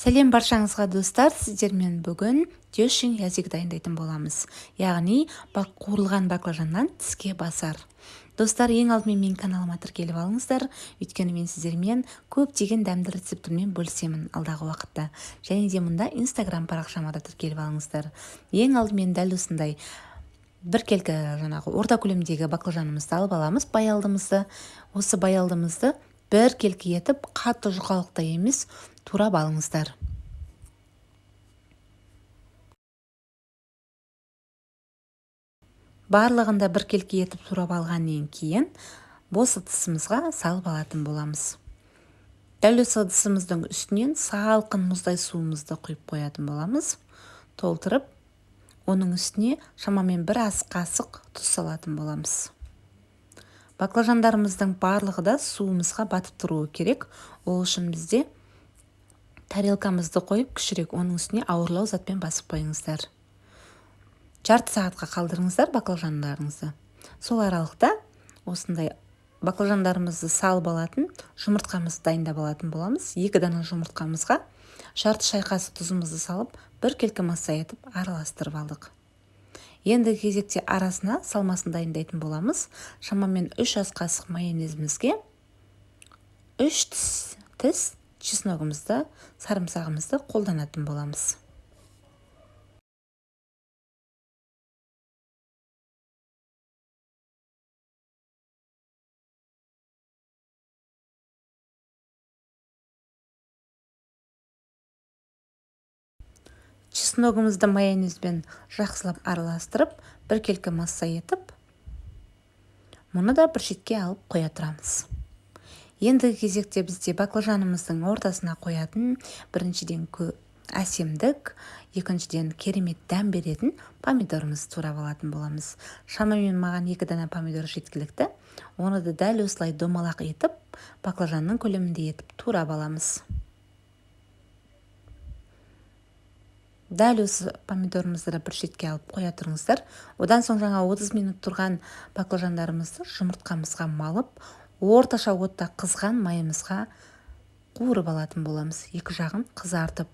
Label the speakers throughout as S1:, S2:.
S1: Сәлем баршаңызға достар, сіздермен бүгін тещин язик дайындайтын боламыз. Яғни қуырылған баклажаннан тіске басар. Достар, ең алдымен менің каналыма тіркеліп алыңыздар, өйткені мен сіздермен көптеген дәмді рецептіммен бөлісемін алдағы уақытта. Және де мұнда Instagram парақшама да тіркеліп алыңыздар. Ең алдымен дәл осындай біркелкі орта көлемдегі баклажанымызды алып аламыз, баялдымызды. Осы баялдымызды бір келкі етіп, қатты жұқалықта емес, турап алыңыздар. Барлығында бір келкі етіп турап алғаннан кейін бос ыдысымызға салып алатын боламыз. Дәл осы ыдысымыздың үстінен салқын мұздай суымызды құйып қоятын боламыз. Толтырып, оның үстіне шамамен бір ас қасық тұз салатын боламыз. Баклажандарымыздың барлығы да суымызға батып тұруы керек. Ол үшін бізде тарелкамызды қойып, кішірек оның үстіне ауырлау затпен басып қойыңыздар. Жарты сағатқа қалдырыңыздар баклажандарыңызды. Сол аралықта осындай баклажандарымызды салып алатын жұмыртқамызды дайындап алатын боламыз. 2 дана жұмыртқамызға жарты шай қасық тұзымызды салып, бір келкі маса етіп араластырып алдық. Енді кезекте арасына салмасын дайындайтын боламыз. Шамамен 3 ас қасық майонезімізге 3 тіс чесногымызды, сарымсағымызды қолданатын боламыз. Чесногымызды майонезбен жақсылап араластырып, бір келкі маса етіп, мұны да бір шетке алып қоя тұрамыз. Енді кезекте бізде баклажанымыздың ортасына қоятын біріншіден әсемдік, екіншіден керемет дәм беретін помидорымызды турап алатын боламыз. Шамамен маған 2 дана помидор жеткілікті. Оны да дәл осылай домалақ етіп, баклажанның көлемінде етіп турап аламыз. Дәл осы помидорымызды бір шетке алып қоя тұрыңыздар. Одан соң жаңа 30 минут тұрған баклажандарымызды жұмыртқамызға малып, орташа отта қызған майымызға қуырып алатын боламыз. Екі жағын қызартып.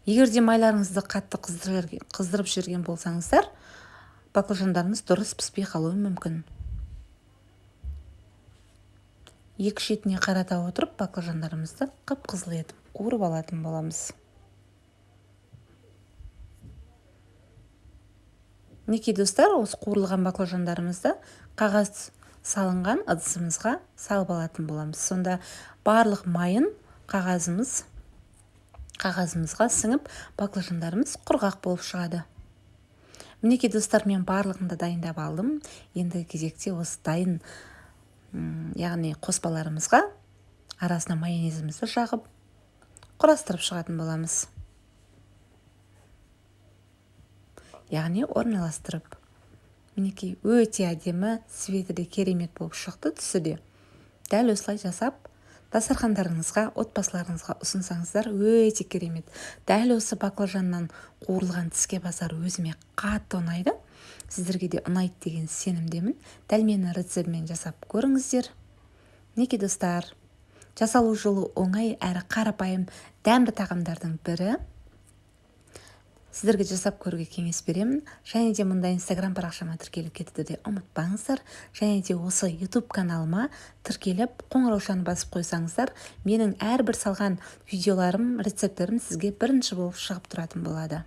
S1: Егер де майларыңызды қатты қыздырып жүрген болсаңыздар, баклажандарыңыз дұрыс піспей қалуы мүмкін. Екі шетіне қарата отырып, баклажандарымызды қып-қызыл етіп қуырып алатын боламыз. Неке достар, осы қуырылған баклажандарымызды қағаз салынған ыдысымызға салып алатын боламыз. Сонда барлық майын қағазымызға сіңіп, баклажандарымыз құрғақ болып шығады. Мінеке достар, мен барлығында дайындап алдым. Енді кезекте осы дайын, яғни қоспаларымызға арасына майонезімізді жағып, құрастырып шығатын боламыз. Яғни орналастырып. Мінеке өте әдемі, светі де керемет болып шықты, түсі де. Дәл осылай жасап, дастархандарыңызға, отбасыларыңызға ұсынсаңыздар өте керемет. Дәл осы баклажаннан қуырылған тіске басар өзіме қатты ұнайды. Сіздерге де ұнайды деген сенімдемін. Дәл менің рецептіммен жасап көріңіздер. Мінеке достар, жасалу жолы оңай әрі қарапайым дәмді тағамдардың бірі. Сіздерге жасап көруге кеңес беремін. Және де мұнда Instagram парақшама тіркеліп кетуді де ұмытпаңыздар. Және де осы YouTube каналыма тіркеліп, қоңыраушаны басып қойсаңыздар, менің әрбір салған видеоларым, рецепттерім сізге бірінші болып шығып тұратын болады.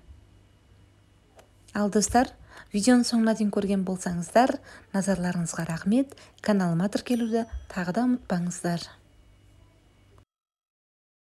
S1: Ал достар, видеоның соңына дейін көрген болсаңыздар, назарларыңызға рахмет. Каналыма тіркелуді тағы да ұмытпаңыздар.